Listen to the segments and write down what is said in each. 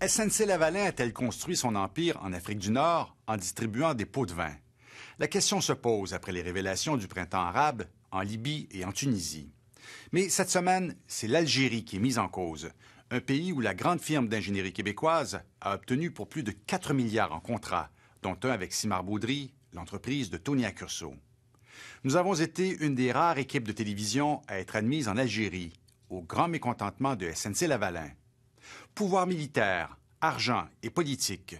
SNC-Lavalin a-t-elle construit son empire en Afrique du Nord en distribuant des pots de vin? La question se pose après les révélations du printemps arabe en Libye et en Tunisie. Mais cette semaine, c'est l'Algérie qui est mise en cause, un pays où la grande firme d'ingénierie québécoise a obtenu pour plus de 4 milliards en contrats, dont un avec Simard Beaudry, l'entreprise de Tony Accurso. Nous avons été une des rares équipes de télévision à être admise en Algérie, au grand mécontentement de SNC-Lavalin. Pouvoir militaire, argent et politique.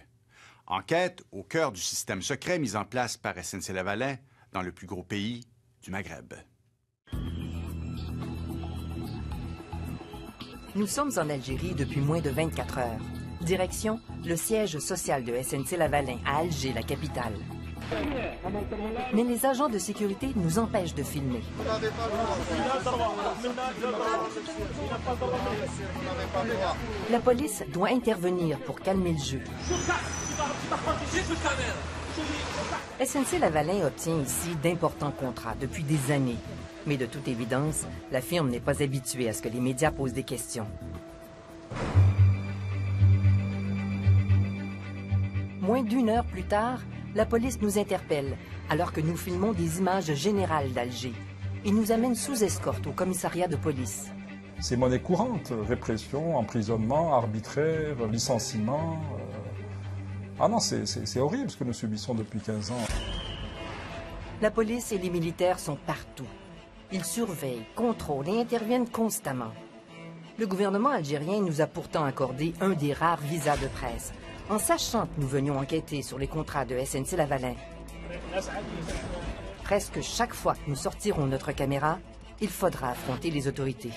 Enquête au cœur du système secret mis en place par SNC-Lavalin dans le plus gros pays du Maghreb. Nous sommes en Algérie depuis moins de 24 heures. Direction, le siège social de SNC-Lavalin à Alger, la capitale. Mais les agents de sécurité nous empêchent de filmer. La police doit intervenir pour calmer le jeu. SNC-Lavalin obtient ici d'importants contrats depuis des années. Mais de toute évidence, la firme n'est pas habituée à ce que les médias posent des questions. Moins d'une heure plus tard, la police nous interpelle alors que nous filmons des images générales d'Alger. Ils nous amènent sous escorte au commissariat de police. C'est monnaie courante, répression, emprisonnement, arbitraire, licenciement. Ah non, c'est horrible ce que nous subissons depuis 15 ans. La police et les militaires sont partout. Ils surveillent, contrôlent et interviennent constamment. Le gouvernement algérien nous a pourtant accordé un des rares visas de presse, en sachant que nous venions enquêter sur les contrats de SNC-Lavalin. Presque chaque fois que nous sortirons notre caméra, il faudra affronter les autorités.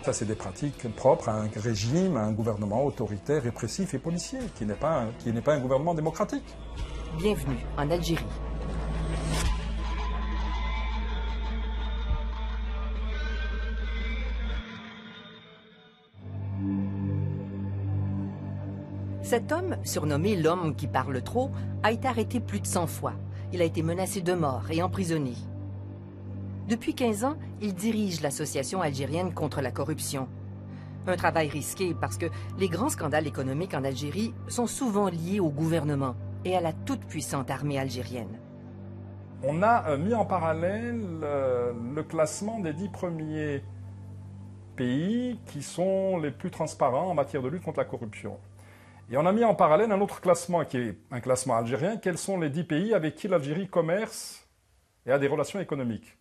Ça, c'est des pratiques propres à un régime, à un gouvernement autoritaire, répressif et policier, qui n'est pas un gouvernement démocratique. Bienvenue en Algérie. Cet homme, surnommé l'homme qui parle trop, a été arrêté plus de 100 fois. Il a été menacé de mort et emprisonné. Depuis 15 ans, il dirige l'association algérienne contre la corruption. Un travail risqué parce que les grands scandales économiques en Algérie sont souvent liés au gouvernement et à la toute-puissante armée algérienne. On a mis en parallèle le classement des 10 premiers pays qui sont les plus transparents en matière de lutte contre la corruption. Et on a mis en parallèle un autre classement qui est un classement algérien. Quels sont les 10 pays avec qui l'Algérie commerce et a des relations économiques?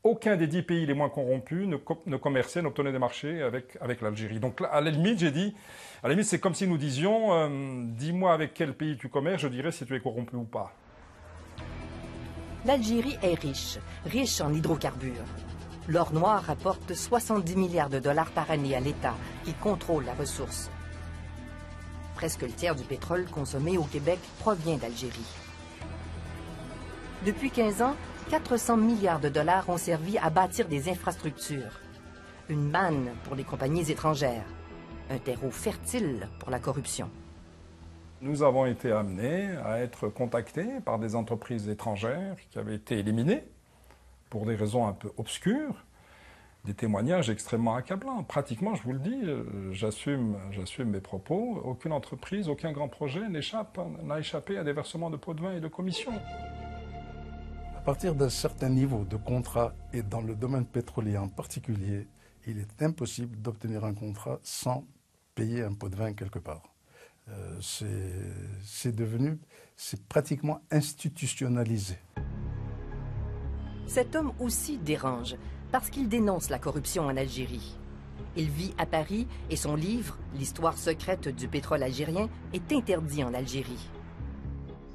Aucun des 10 pays les moins corrompus ne commerçait, n'obtenait des marchés avec l'Algérie. Donc à la limite, j'ai dit, à la limite c'est comme si nous disions, dis-moi avec quel pays tu commerces, je dirais si tu es corrompu ou pas. L'Algérie est riche en hydrocarbures. L'or noir rapporte 70 milliards de dollars par année à l'État qui contrôle la ressource. Presque le tiers du pétrole consommé au Québec provient d'Algérie. Depuis 15 ans, 400 milliards de dollars ont servi à bâtir des infrastructures. Une manne pour les compagnies étrangères. Un terreau fertile pour la corruption. Nous avons été amenés à être contactés par des entreprises étrangères qui avaient été éliminées pour des raisons un peu obscures. Des témoignages extrêmement accablants. Pratiquement, je vous le dis, j'assume mes propos, aucune entreprise, aucun grand projet n'a échappé à des versements de pots de vin et de commissions. À partir d'un certain niveau de contrat, et dans le domaine pétrolier en particulier, il est impossible d'obtenir un contrat sans payer un pot de vin quelque part. C'est pratiquement institutionnalisé. Cet homme aussi dérange, parce qu'il dénonce la corruption en Algérie. Il vit à Paris et son livre, L'histoire secrète du pétrole algérien, est interdit en Algérie.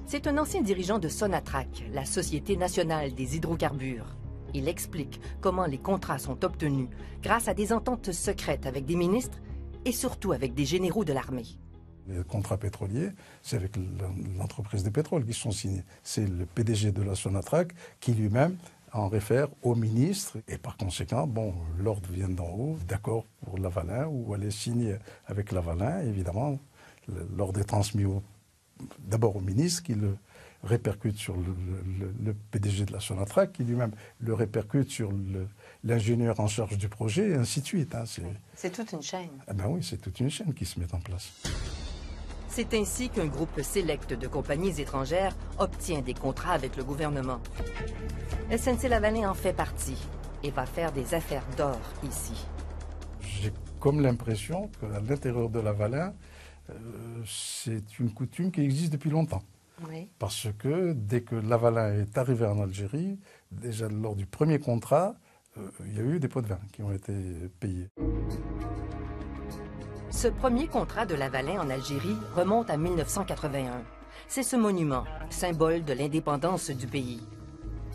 C'est un ancien dirigeant de Sonatrach, la Société nationale des hydrocarbures. Il explique comment les contrats sont obtenus grâce à des ententes secrètes avec des ministres et surtout avec des généraux de l'armée. Les contrats pétroliers, c'est avec l'entreprise de pétrole qui sont signés. C'est le PDG de la Sonatrach qui lui-même en réfère au ministre et par conséquent, bon, l'ordre vient d'en haut, d'accord pour Lavalin ou elle est signée avec Lavalin. Évidemment, l'ordre est transmis d'abord au ministre qui le répercute sur le PDG de la Sonatrach, qui lui-même le répercute sur l'ingénieur en charge du projet, et ainsi de suite. Hein. C'est toute une chaîne. Ah ben oui, c'est toute une chaîne qui se met en place. C'est ainsi qu'un groupe sélect de compagnies étrangères obtient des contrats avec le gouvernement. SNC-Lavalin en fait partie et va faire des affaires d'or ici. J'ai comme l'impression qu'à l'intérieur de Lavalin, c'est une coutume qui existe depuis longtemps. Oui. Parce que dès que Lavalin est arrivé en Algérie, déjà lors du premier contrat, il y a eu des pots de vin qui ont été payés. Ce premier contrat de Lavalin en Algérie remonte à 1981. C'est ce monument, symbole de l'indépendance du pays.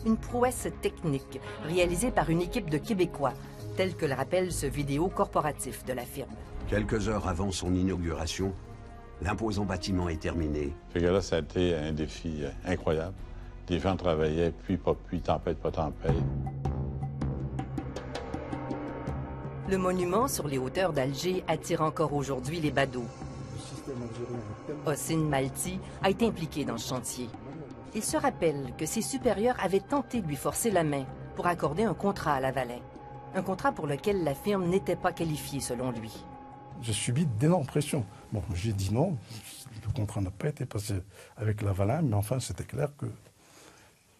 Une prouesse technique réalisée par une équipe de Québécois, tel que le rappelle ce vidéo corporatif de la firme. Quelques heures avant son inauguration, l'imposant bâtiment est terminé. Fait que là, ça a été un défi incroyable. Les gens travaillaient, pluie, pas pluie, tempête, pas tempête. Le monument sur les hauteurs d'Alger attire encore aujourd'hui les badauds. Hossein Malti a été impliqué dans ce chantier. Il se rappelle que ses supérieurs avaient tenté de lui forcer la main pour accorder un contrat à Lavalin. Un contrat pour lequel la firme n'était pas qualifiée selon lui. J'ai subi d'énormes pressions. Bon, j'ai dit non, le contrat n'a pas été passé avec Lavalin, mais enfin c'était clair qu'il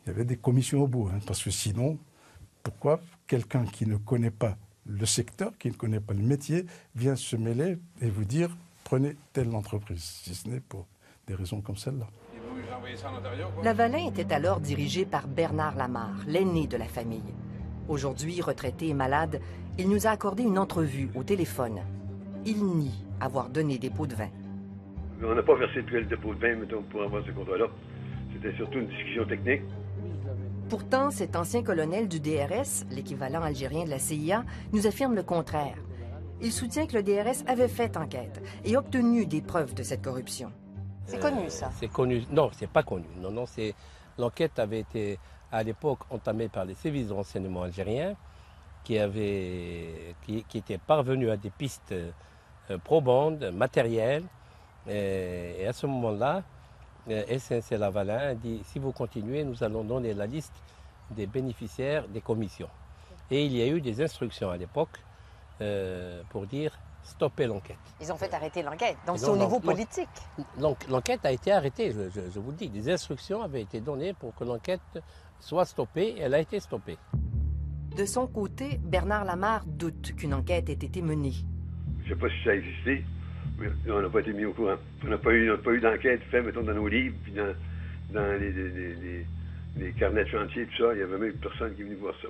y avait des commissions au bout. Hein, parce que sinon, pourquoi quelqu'un qui ne connaît pas le secteur, qui ne connaît pas le métier, vient se mêler et vous dire prenez telle entreprise, si ce n'est pour des raisons comme celle-là. Lavalin était alors dirigé par Bernard Lamarre, l'aîné de la famille. Aujourd'hui retraité et malade, il nous a accordé une entrevue au téléphone. Il nie avoir donné des pots de vin. On n'a pas versé de pots de vin, mettons, pour avoir ce contrat-là. C'était surtout une discussion technique. Pourtant, cet ancien colonel du DRS, l'équivalent algérien de la CIA, nous affirme le contraire. Il soutient que le DRS avait fait enquête et obtenu des preuves de cette corruption. C'est connu, ça? C'est connu. Non, c'est pas connu. Non, l'enquête avait été, à l'époque, entamée par les services de renseignement algériens qui étaient parvenus à des pistes probantes, matérielles. Et à ce moment-là, SNC-Lavalin a dit, si vous continuez, nous allons donner la liste des bénéficiaires des commissions. Et il y a eu des instructions à l'époque pour dire stopper l'enquête. Ils ont fait arrêter l'enquête, donc c'est au niveau politique. L'enquête a été arrêtée, je vous le dis. Des instructions avaient été données pour que l'enquête soit stoppée, et elle a été stoppée. De son côté, Bernard Lamarre doute qu'une enquête ait été menée. Je ne sais pas si ça a existé, mais on n'a pas été mis au courant. On n'a pas eu d'enquête faite, mettons, dans nos livres, puis dans les carnets de chantier, tout ça. Il n'y avait même personne qui est venu voir ça.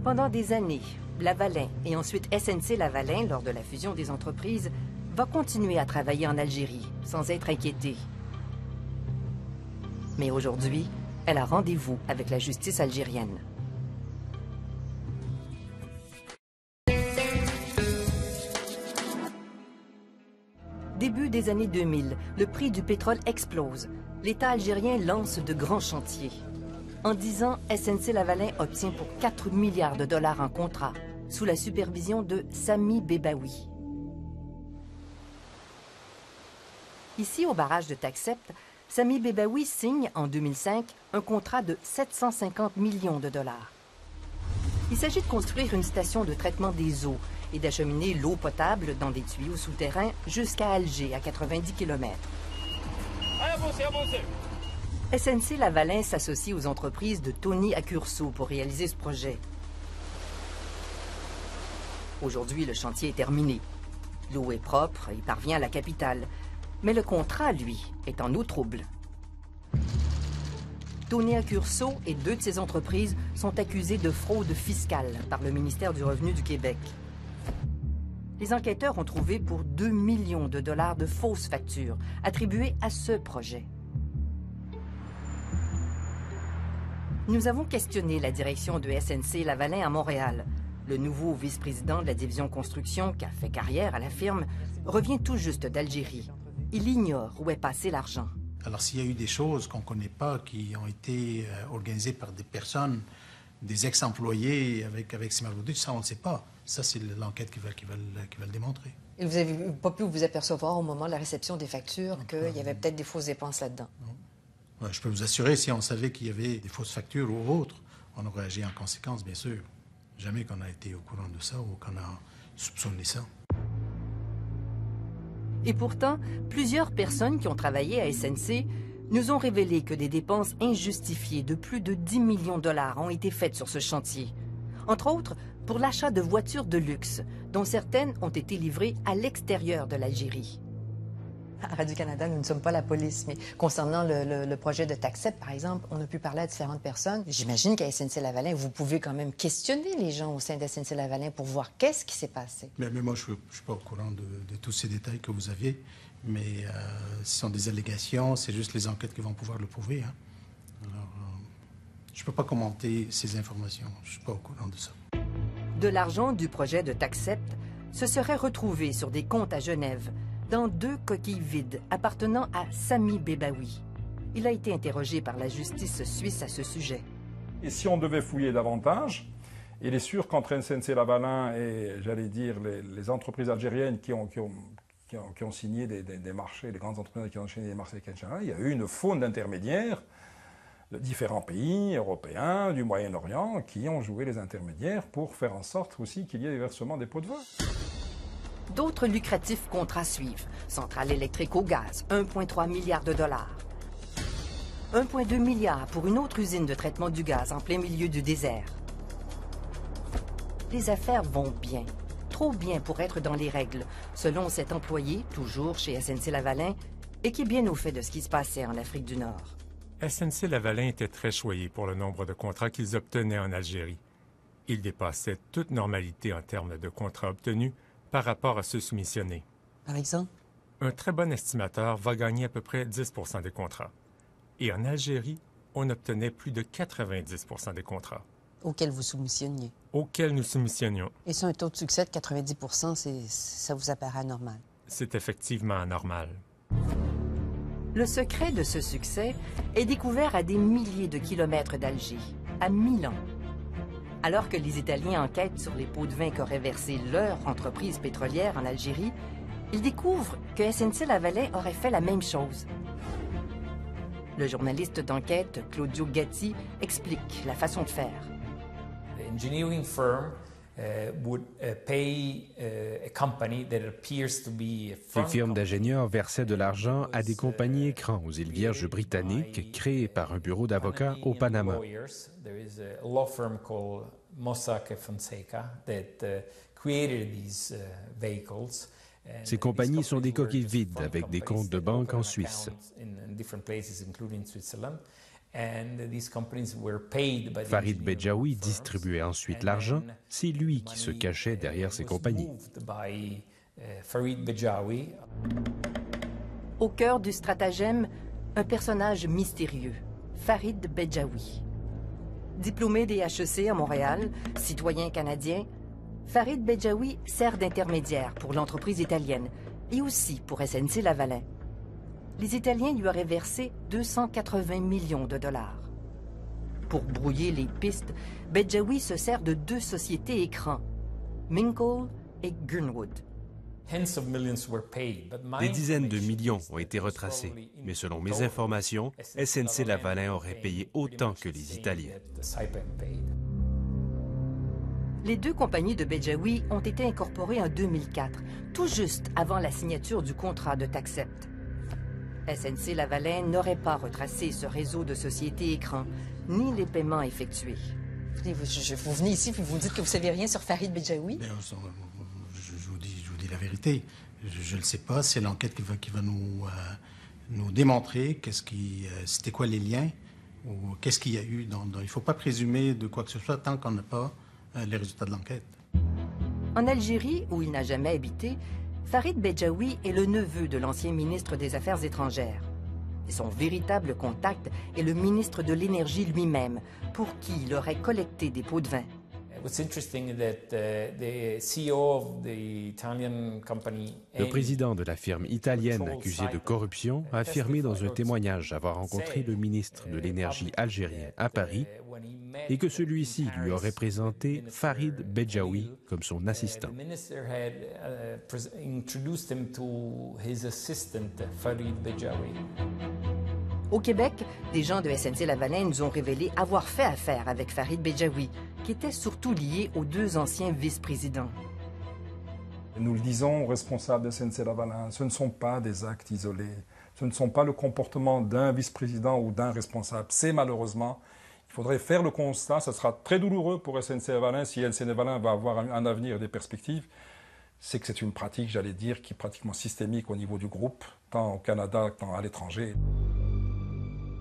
Pendant des années, Lavalin et ensuite SNC-Lavalin, lors de la fusion des entreprises, va continuer à travailler en Algérie sans être inquiété. Mais aujourd'hui, elle a rendez-vous avec la justice algérienne. Début des années 2000, le prix du pétrole explose. L'État algérien lance de grands chantiers. En 10 ans, SNC-Lavalin obtient pour 4 milliards de dollars en contrat, sous la supervision de Sami Bebaoui. Ici, au barrage de Taxept, Sami Bebaoui signe, en 2005, un contrat de 750 millions de dollars. Il s'agit de construire une station de traitement des eaux et d'acheminer l'eau potable dans des tuyaux souterrains jusqu'à Alger, à 90 km. SNC-Lavalin s'associe aux entreprises de Tony Accurso pour réaliser ce projet. Aujourd'hui, le chantier est terminé. L'eau est propre et parvient à la capitale. Mais le contrat, lui, est en eau trouble. Tony Accurso et 2 de ses entreprises sont accusés de fraude fiscale par le ministère du Revenu du Québec. Les enquêteurs ont trouvé pour 2 millions de dollars de fausses factures attribuées à ce projet. Nous avons questionné la direction de SNC-Lavalin à Montréal. Le nouveau vice-président de la division construction, qui a fait carrière à la firme, revient tout juste d'Algérie. Il ignore où est passé l'argent. Alors s'il y a eu des choses qu'on ne connaît pas, qui ont été organisées par des personnes des ex-employés avec Simagroudi, ça on ne sait pas. Ça c'est l'enquête qui va le démontrer. Et vous n'avez pas pu vous apercevoir au moment de la réception des factures qu'il y avait peut-être des fausses dépenses là-dedans? Non. Je peux vous assurer, si on savait qu'il y avait des fausses factures ou autres, on aurait agi en conséquence, bien sûr. Jamais qu'on a été au courant de ça ou qu'on a soupçonné ça. Et pourtant, plusieurs personnes qui ont travaillé à SNC nous ont révélé que des dépenses injustifiées de plus de 10 millions de dollars ont été faites sur ce chantier. Entre autres, pour l'achat de voitures de luxe, dont certaines ont été livrées à l'extérieur de l'Algérie. À Radio-Canada, nous ne sommes pas la police, mais concernant le projet de TACSEP, par exemple, on a pu parler à différentes personnes. J'imagine qu'à SNC-Lavalin, vous pouvez quand même questionner les gens au sein de SNC-Lavalin pour voir qu'est-ce qui s'est passé. Mais moi, je ne suis pas au courant de tous ces détails que vous aviez, mais ce sont des allégations, c'est juste les enquêtes qui vont pouvoir le prouver. Hein. Alors, je ne peux pas commenter ces informations, je ne suis pas au courant de ça. De l'argent du projet de TACSEP se serait retrouvé sur des comptes à Genève, dans 2 coquilles vides appartenant à Sami Bebaoui. Il a été interrogé par la justice suisse à ce sujet. Et si on devait fouiller davantage, il est sûr qu'entre SNC-Lavalin et, j'allais dire, les entreprises algériennes qui ont signé des marchés, les grandes entreprises qui ont signé des marchés avec Canada, il y a eu une faune d'intermédiaires de différents pays européens, du Moyen-Orient, qui ont joué les intermédiaires pour faire en sorte aussi qu'il y ait des versements des pots de vin. D'autres lucratifs contrats suivent. Centrale électrique au gaz, 1,3 milliard de dollars. 1,2 milliard pour une autre usine de traitement du gaz en plein milieu du désert. Les affaires vont bien. Trop bien pour être dans les règles, selon cet employé, toujours chez SNC-Lavalin, et qui est bien au fait de ce qui se passait en Afrique du Nord. SNC-Lavalin était très choyé pour le nombre de contrats qu'ils obtenaient en Algérie. Ils dépassaient toute normalité en termes de contrats obtenus par rapport à ceux soumissionnés. Par exemple? Un très bon estimateur va gagner à peu près 10 % des contrats. Et en Algérie, on obtenait plus de 90 % des contrats. Auxquels vous soumissionniez? Auxquels nous soumissionnions. Et sur un taux de succès de 90 % ça vous apparaît anormal? C'est effectivement anormal. Le secret de ce succès est découvert à des milliers de kilomètres d'Alger, à Milan. Alors que les Italiens enquêtent sur les pots de vin qu'aurait versé leur entreprise pétrolière en Algérie, ils découvrent que SNC-Lavalin aurait fait la même chose. Le journaliste d'enquête, Claudio Gatti, explique la façon de faire. Engineering firm would pay a company that appears to be a Une firme d'ingénieurs versait de l'argent à des compagnies écrans aux îles Vierges britanniques créées par un bureau d'avocats au Panama. There is a law firm called Mossack Fonseca that created these vehicles. Ces compagnies sont des coquilles vides avec des comptes de banque en Suisse. Farid Bejaoui distribuait ensuite l'argent. C'est lui qui se cachait derrière ces compagnies. Au cœur du stratagème, un personnage mystérieux, Farid Bejaoui. Diplômé des HEC à Montréal, citoyen canadien, Farid Bejaoui sert d'intermédiaire pour l'entreprise italienne et aussi pour SNC-Lavalin. Les Italiens lui auraient versé 280 millions de dollars. Pour brouiller les pistes, Bejaoui se sert de 2 sociétés écrans, Minkle et Gurnwood. Des dizaines de millions ont été retracés, mais selon mes informations, SNC-Lavalin aurait payé autant que les Italiens. Les 2 compagnies de Bejaoui ont été incorporées en 2004, tout juste avant la signature du contrat de TACSEP. SNC-Lavalin n'aurait pas retracé ce réseau de sociétés écrans, ni les paiements effectués. Vous venez ici et vous me dites que vous ne savez rien sur Farid Bejaoui? Je vous dis la vérité. Je ne le sais pas. C'est l'enquête qui va nous démontrer c'était quoi les liens ou qu'est-ce qu'il y a eu. Il ne faut pas présumer de quoi que ce soit tant qu'on n'a pas les résultats de l'enquête. En Algérie, où il n'a jamais habité, Farid Bejaoui est le neveu de l'ancien ministre des Affaires étrangères. Et son véritable contact est le ministre de l'Énergie lui-même, pour qui il aurait collecté des pots de vin. Le président de la firme italienne accusée de corruption a affirmé dans un témoignage avoir rencontré le ministre de l'Énergie algérien à Paris et que celui-ci lui aurait présenté Farid Bedjaoui comme son assistant. Au Québec, des gens de SNC-Lavalin nous ont révélé avoir fait affaire avec Farid Bedjaoui, qui était surtout lié aux deux anciens vice-présidents. Nous le disons aux responsables de SNC-Lavalin, ce ne sont pas des actes isolés, ce ne sont pas le comportement d'un vice-président ou d'un responsable. C'est malheureusement, il faudrait faire le constat, ce sera très douloureux pour SNC-Lavalin si SNC-Lavalin va avoir un avenir et des perspectives. C'est que c'est une pratique, j'allais dire, qui est pratiquement systémique au niveau du groupe, tant au Canada qu'à l'étranger.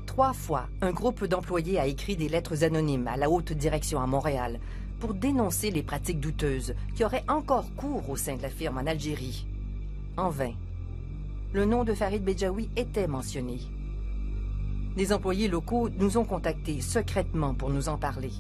3 fois, un groupe d'employés a écrit des lettres anonymes à la haute direction à Montréal pour dénoncer les pratiques douteuses qui auraient encore cours au sein de la firme en Algérie. En vain. Le nom de Farid Bedjaoui était mentionné. Des employés locaux nous ont contactés secrètement pour nous en parler.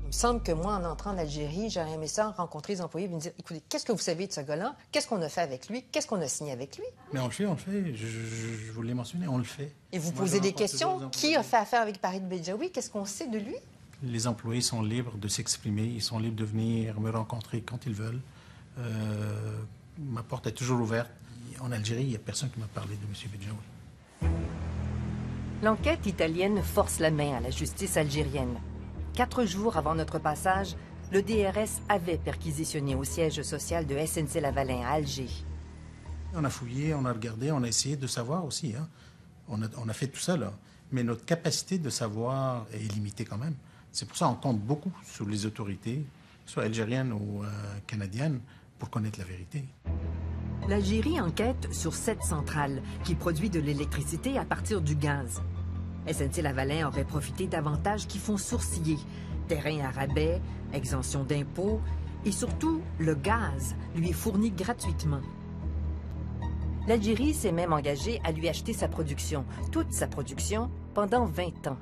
Il me semble que moi, en entrant en Algérie, j'aurais aimé ça rencontrer les employés et me dire, écoutez, qu'est-ce que vous savez de ce gars-là? Qu'est-ce qu'on a fait avec lui? Qu'est-ce qu'on a signé avec lui? Mais on le fait. Je vous l'ai mentionné, on le fait. Et vous posez des questions? Qui a fait affaire avec Farid Bedjaoui? Qu'est-ce qu'on sait de lui? Les employés sont libres de s'exprimer, ils sont libres de venir me rencontrer quand ils veulent. Ma porte est toujours ouverte. En Algérie, il n'y a personne qui m'a parlé de M. Bedjaoui. L'enquête italienne force la main à la justice algérienne. 4 jours avant notre passage, le DRS avait perquisitionné au siège social de SNC-Lavalin à Alger. On a fouillé, on a regardé, on a essayé de savoir aussi. Hein. On a fait tout ça, là. Mais notre capacité de savoir est limitée quand même. C'est pour ça qu'on compte beaucoup sur les autorités, soit algériennes ou canadiennes, pour connaître la vérité. L'Algérie enquête sur 7 centrales qui produisent de l'électricité à partir du gaz. SNC-Lavalin aurait profité d'avantages qui font sourciller. Terrain à rabais, exemption d'impôts et surtout, le gaz lui est fourni gratuitement. L'Algérie s'est même engagée à lui acheter sa production, toute sa production, pendant 20 ans.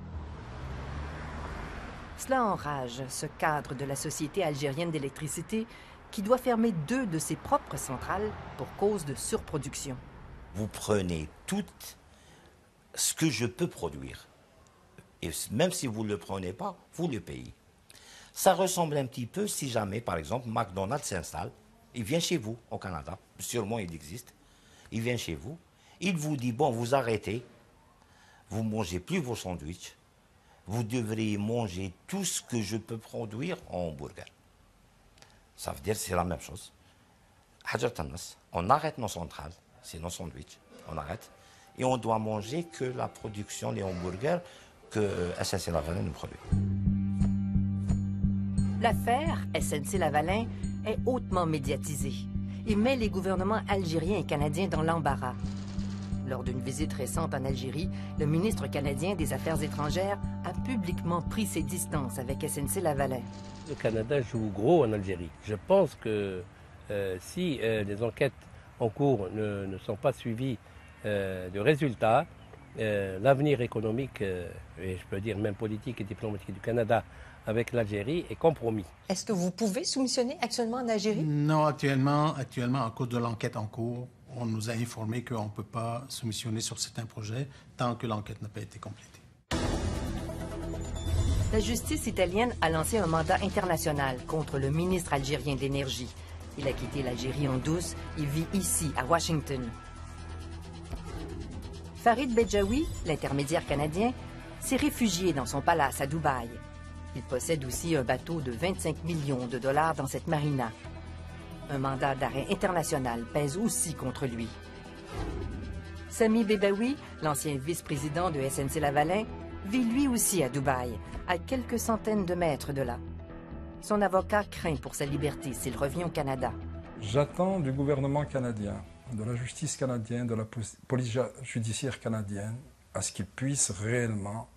Cela enrage ce cadre de la Société algérienne d'électricité qui doit fermer 2 de ses propres centrales pour cause de surproduction. Vous prenez tout ce que je peux produire. Et même si vous ne le prenez pas, vous le payez. Ça ressemble un petit peu si jamais, par exemple, McDonald's s'installe, il vient chez vous, au Canada, sûrement il existe, il vient chez vous, il vous dit, bon, vous arrêtez, vous ne mangez plus vos sandwichs, vous devriez manger tout ce que je peux produire en hamburger. Ça veut dire que c'est la même chose. On arrête nos centrales, c'est nos sandwichs, on arrête, et on doit manger que la production des hamburgers que SNC-Lavalin nous produit. L'affaire SNC-Lavalin est hautement médiatisée et met les gouvernements algériens et canadiens dans l'embarras. Lors d'une visite récente en Algérie, le ministre canadien des Affaires étrangères a publiquement pris ses distances avec SNC-Lavalin. Le Canada joue gros en Algérie. Je pense que si les enquêtes en cours ne sont pas suivies de résultats, l'avenir économique, et je peux dire même politique et diplomatique du Canada avec l'Algérie est compromis. Est-ce que vous pouvez soumissionner actuellement en Algérie? Non, actuellement, à cause de l'enquête en cours, on nous a informé qu'on ne peut pas soumissionner sur certains projets tant que l'enquête n'a pas été complétée. La justice italienne a lancé un mandat international contre le ministre algérien de l'Énergie. Il a quitté l'Algérie en douce et vit ici, à Washington. Farid Bedjaoui, l'intermédiaire canadien, s'est réfugié dans son palace à Dubaï. Il possède aussi un bateau de 25 millions de dollars dans cette marina. Un mandat d'arrêt international pèse aussi contre lui. Sami Bedjaoui, l'ancien vice-président de SNC-Lavalin, vit lui aussi à Dubaï, à quelques centaines de mètres de là. Son avocat craint pour sa liberté s'il revient au Canada. J'attends du gouvernement canadien, de la justice canadienne, de la police judiciaire canadienne, à ce qu'ils puissent réellement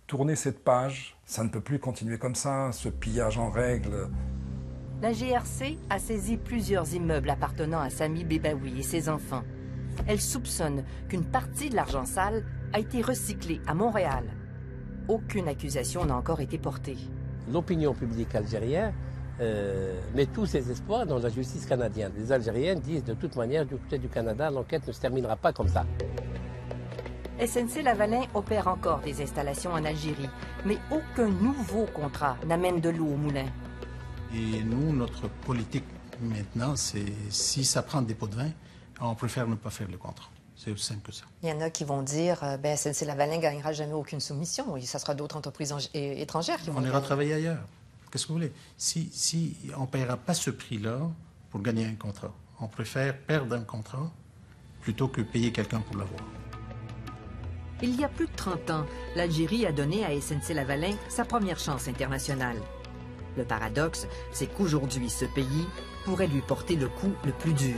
tourner cette page. Ça ne peut plus continuer comme ça, ce pillage en règle. La GRC a saisi plusieurs immeubles appartenant à Sami Bedjaoui et ses enfants. Elle soupçonne qu'une partie de l'argent sale a été recyclée à Montréal. Aucune accusation n'a encore été portée. l'opinion publique algérienne met tous ses espoirs dans la justice canadienne. Les Algériens disent de toute manière, du côté du Canada, l'enquête ne se terminera pas comme ça. SNC-Lavalin opère encore des installations en Algérie, mais aucun nouveau contrat n'amène de l'eau au moulin. Et nous, notre politique maintenant, c'est si ça prend des pots de vin, on préfère ne pas faire le contrat. C'est aussi simple que ça. Il y en a qui vont dire SNC-Lavalin ne gagnera jamais aucune soumission et ça sera d'autres entreprises étrangères qui vont On ira travailler ailleurs. Qu'est-ce que vous voulez? Si on ne paiera pas ce prix-là pour gagner un contrat, on préfère perdre un contrat plutôt que payer quelqu'un pour l'avoir. Il y a plus de 30 ans, l'Algérie a donné à SNC-Lavalin sa première chance internationale. Le paradoxe, c'est qu'aujourd'hui, ce pays pourrait lui porter le coup le plus dur.